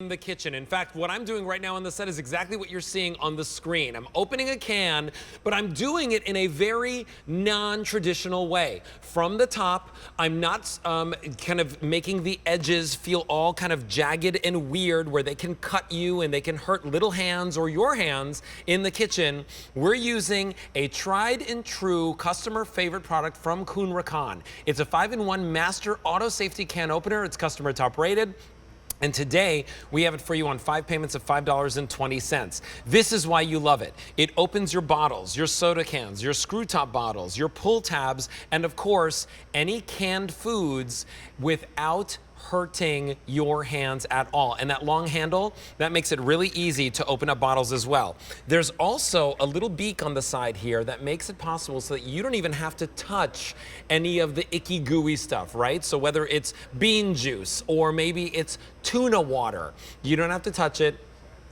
the kitchen. In fact, what I'm doing right now on the set is exactly what you're seeing on the screen. I'm opening a can, but I'm doing it in a very non-traditional way. From the top, I'm not kind of making the edges feel all kind of jagged and weird where they can cut you and they can hurt little hands or your hands in the kitchen. We're using a tried and true customer favorite product from Kuhn Rikon. It's a 5-in-1 master auto safety can opener. It's customer top rated. And today, we have it for you on 5 payments of $5.20. This is why you love it. It opens your bottles, your soda cans, your screw top bottles, your pull tabs, and of course, any canned foods without hurting your hands at all. And that long handle, that makes it really easy to open up bottles as well. There's also a little beak on the side here that makes it possible so that you don't even have to touch any of the icky gooey stuff, right? So whether it's bean juice or maybe it's tuna water, you don't have to touch it.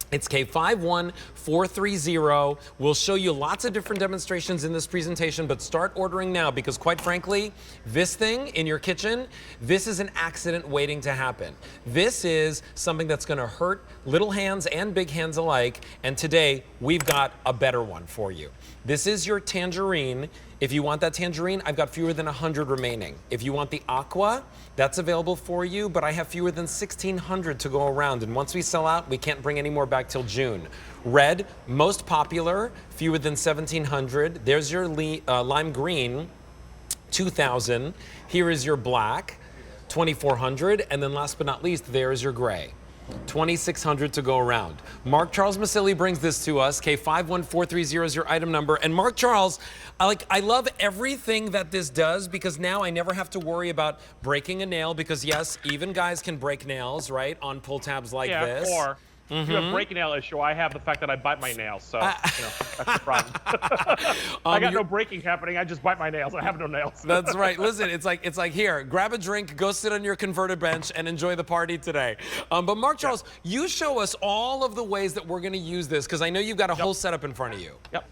It's K51430. We'll show you lots of different demonstrations in this presentation, but start ordering now because quite frankly, this thing in your kitchen, this is an accident waiting to happen. This is something that's gonna hurt little hands and big hands alike, and today we've got a better one for you. This is your tangerine. If you want that tangerine, I've got fewer than 100 remaining. If you want the aqua, that's available for you, but I have fewer than 1,600 to go around. And once we sell out, we can't bring any more back till June. Red, most popular, fewer than 1,700. There's your lime green, 2,000. Here is your black, 2,400. And then last but not least, there is your gray. 2,600 to go around. Mark Charles Masilli brings this to us. K51430 is your item number. And Mark Charles, I love everything that this does because now I never have to worry about breaking a nail because yes, even guys can break nails, right? On pull tabs like this. Or if you have a break nail issue, I have the fact that I bite my nails, so that's the problem. I got no breaking happening. I just bite my nails. I have no nails. That's right. Listen, it's like here, grab a drink, go sit on your converted bench, and enjoy the party today. But Mark Charles, you show us all of the ways that we're going to use this because I know you've got a whole setup in front of you. Yep.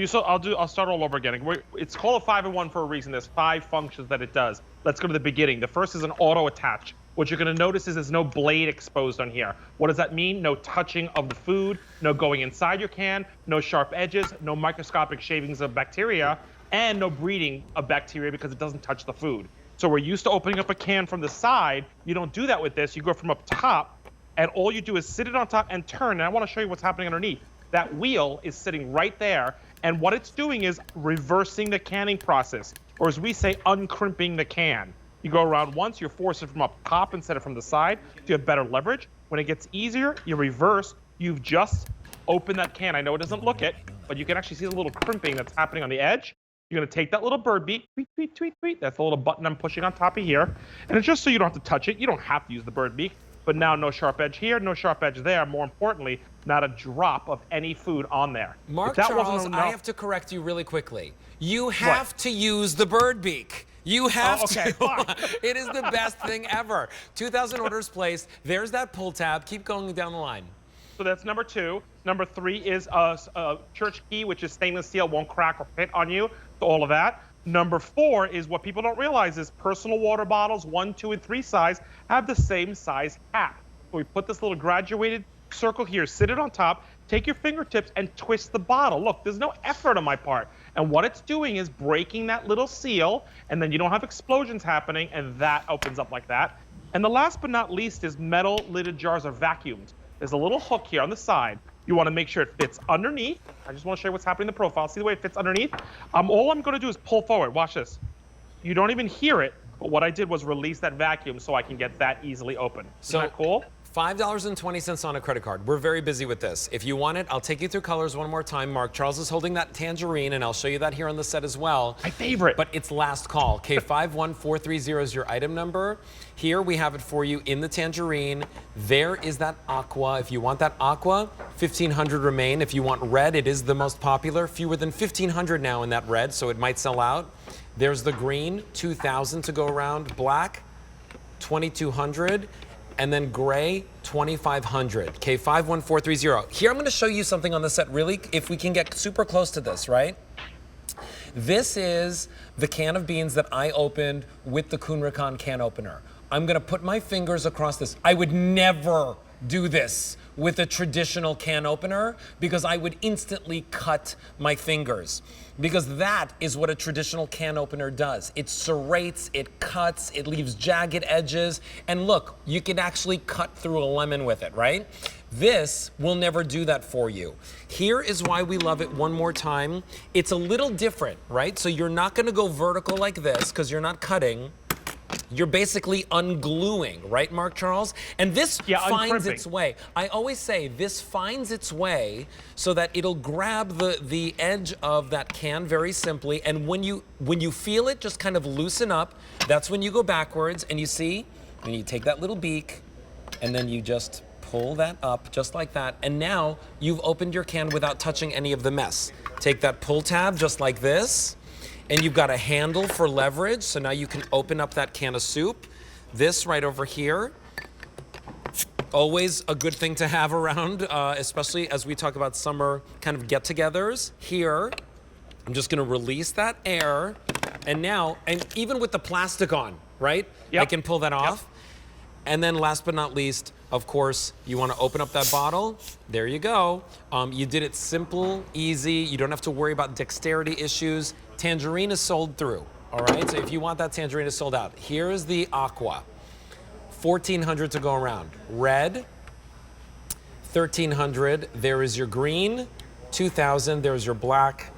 So I'll start all over again. It's called a 5-in-1 for a reason. There's 5 functions that it does. Let's go to the beginning. The first is an auto attach. What you're going to notice is there's no blade exposed on here. What does that mean? No touching of the food, no going inside your can, no sharp edges, no microscopic shavings of bacteria, and no breeding of bacteria because it doesn't touch the food. So we're used to opening up a can from the side. You don't do that with this. You go from up top, and all you do is sit it on top and turn. And I want to show you what's happening underneath. That wheel is sitting right there, and what it's doing is reversing the canning process, or as we say, uncrimping the can. You go around once, you force it from up top instead of from the side, so you have better leverage. When it gets easier, you reverse. You've just opened that can. I know it doesn't look it, but you can actually see the little crimping that's happening on the edge. You're going to take that little bird beak, tweet, tweet, tweet, tweet. That's the little button I'm pushing on top of here. And it's just so you don't have to touch it. You don't have to use the bird beak. But now no sharp edge here, no sharp edge there. More importantly, not a drop of any food on there. Mark Charles, I have to correct you really quickly. You have to use the bird beak. You have to. Fine. It is the best thing ever. 2,000 orders placed. There's that pull tab. Keep going down the line. So that's number 2. Number 3 is a church key, which is stainless steel, won't crack or fit on you. So all of that. Number 4 is what people don't realize is personal water bottles, 1, 2, and 3 size, have the same size cap. So we put this little graduated circle here, sit it on top, take your fingertips and twist the bottle. Look, there's no effort on my part. And what it's doing is breaking that little seal, and then you don't have explosions happening, and that opens up like that. And the last but not least is metal lidded jars are vacuumed. There's a little hook here on the side. You want to make sure it fits underneath. I just want to show you what's happening in the profile. See the way it fits underneath? All I'm going to do is pull forward. Watch this. You don't even hear it, but what I did was release that vacuum so I can get that easily open. Isn't that cool? $5.20 on a credit card. We're very busy with this. If you want it, I'll take you through colors one more time. Mark Charles is holding that tangerine, and I'll show you that here on the set as well. My favorite. But it's last call. K51430 is your item number. Here we have it for you in the tangerine. There is that aqua. If you want that aqua, 1,500 remain. If you want red, it is the most popular. Fewer than 1,500 now in that red, so it might sell out. There's the green, 2,000 to go around. Black, 2,200. And then gray, 2,500. K51430. Here I'm going to show you something on the set, really, if we can get super close to this, right? This is the can of beans that I opened with the Kuhn Rikon can opener. I'm going to put my fingers across this. I would never, do this with a traditional can opener because I would instantly cut my fingers. Because that is what a traditional can opener does. It serrates, it cuts, it leaves jagged edges. And look, you can actually cut through a lemon with it, right? This will never do that for you. Here is why we love it one more time. It's a little different, right? So you're not gonna go vertical like this because you're not cutting. You're basically ungluing, right, Mark Charles? And this finds its way. I always say this finds its way so that it'll grab the edge of that can very simply. And when you feel it just kind of loosen up, that's when you go backwards and you see, and you take that little beak and then you just pull that up just like that. And now you've opened your can without touching any of the mess. Take that pull tab just like this. And you've got a handle for leverage, so now you can open up that can of soup. This right over here, always a good thing to have around, especially as we talk about summer kind of get-togethers. Here, I'm just gonna release that air, and now, and even with the plastic on, right? Yep. I can pull that off. Yep. And then last but not least, of course, you want to open up that bottle. There you go. You did it simple, easy. You don't have to worry about dexterity issues. Tangerine is sold through, all right? So if you want that tangerine is sold out. Here is the aqua. 1,400 to go around. Red, 1,300. There is your green, 2,000. There is your black,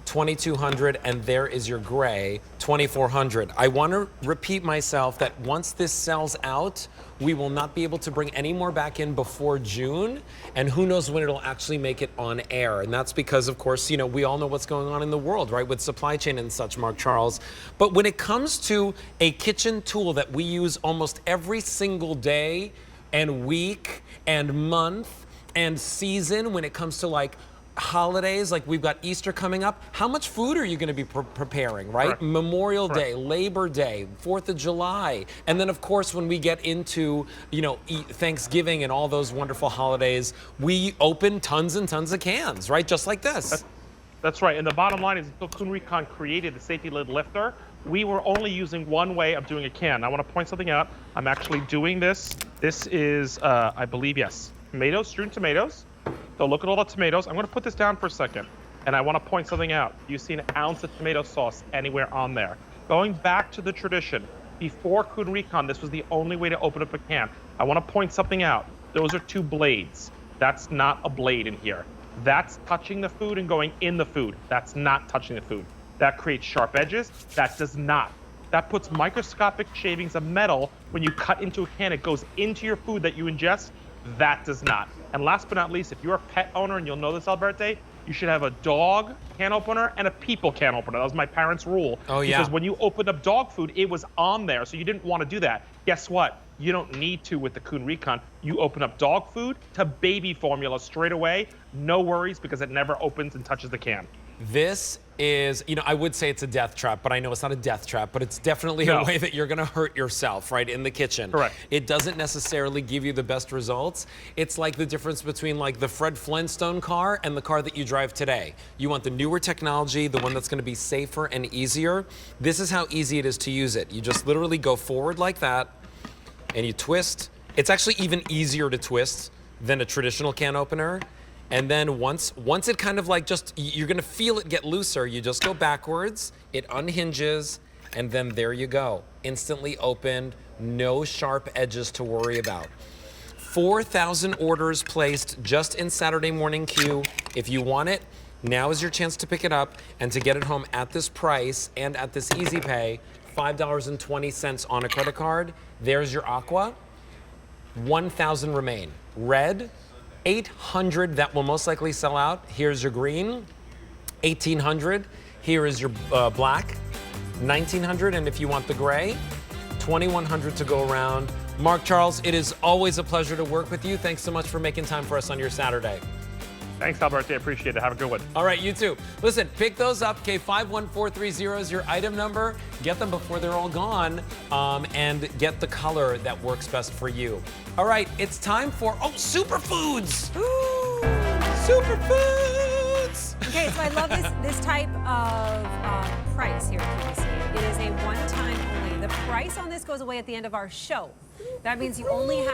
2,200, and there is your gray, 2,400. I want to repeat myself that once this sells out, we will not be able to bring any more back in before June, and who knows when it'll actually make it on air. And that's because, of course, you know, we all know what's going on in the world, right, with supply chain and such, Mark Charles. But when it comes to a kitchen tool that we use almost every single day and week and month and season, when it comes to like holidays, like we've got Easter coming up, how much food are you going to be preparing, right? Correct. Memorial Day, Labor Day, 4th of July, and then of course when we get into, you know, Thanksgiving and all those wonderful holidays, we open tons and tons of cans, right? Just like this. That's right, and the bottom line is until Kuhn Rikon created the safety lid lifter, we were only using one way of doing a can. I want to point something out. I'm actually doing this. This is, I believe, yes, tomatoes, strewn tomatoes. So look at all the tomatoes. I'm going to put this down for a second, and I want to point something out. You see an ounce of tomato sauce anywhere on there. Going back to the tradition, before Kuhn Rikon, this was the only way to open up a can. I want to point something out. Those are two blades. That's not a blade in here. That's touching the food and going in the food. That's not touching the food. That creates sharp edges. That does not. That puts microscopic shavings of metal. When you cut into a can, it goes into your food that you ingest. That does not. And last but not least, if you're a pet owner, and you'll know this, Alberte, you should have a dog can opener and a people can opener. That was my parents' rule. Oh, yeah. Because when you opened up dog food, it was on there, so you didn't want to do that. Guess what? You don't need to with the Kuhn Rikon. You open up dog food to baby formula straight away. No worries, because it never opens and touches the can. This is, you know, I would say it's a death trap, but I know it's not a death trap, but it's definitely a way that you're gonna hurt yourself, right, in the kitchen. Correct. It doesn't necessarily give you the best results. It's like the difference between like the Fred Flintstone car and the car that you drive today. You want the newer technology, the one that's gonna be safer and easier. This is how easy it is to use it. You just literally go forward like that, and you twist. It's actually even easier to twist than a traditional can opener. And then once it kind of like just, you're gonna feel it get looser, you just go backwards, it unhinges, and then there you go. Instantly opened, no sharp edges to worry about. 4,000 orders placed just in Saturday Morning Q. If you want it, now is your chance to pick it up and to get it home at this price and at this easy pay, $5.20 on a credit card. There's your aqua. 1,000 remain. Red, 800, that will most likely sell out. Here's your green, 1,800. Here is your black, 1,900. And if you want the gray, 2,100 to go around. Mark Charles, it is always a pleasure to work with you. Thanks so much for making time for us on your Saturday. Thanks, Albert. I appreciate it. Have a good one. All right, you too. Listen, pick those up. K51430 is your item number. Get them before they're all gone, and get the color that works best for you. All right, it's time for, superfoods. Ooh, superfoods. Okay, so I love this type of price here at QVC. It is a one-time only. The price on this goes away at the end of our show. That means you only have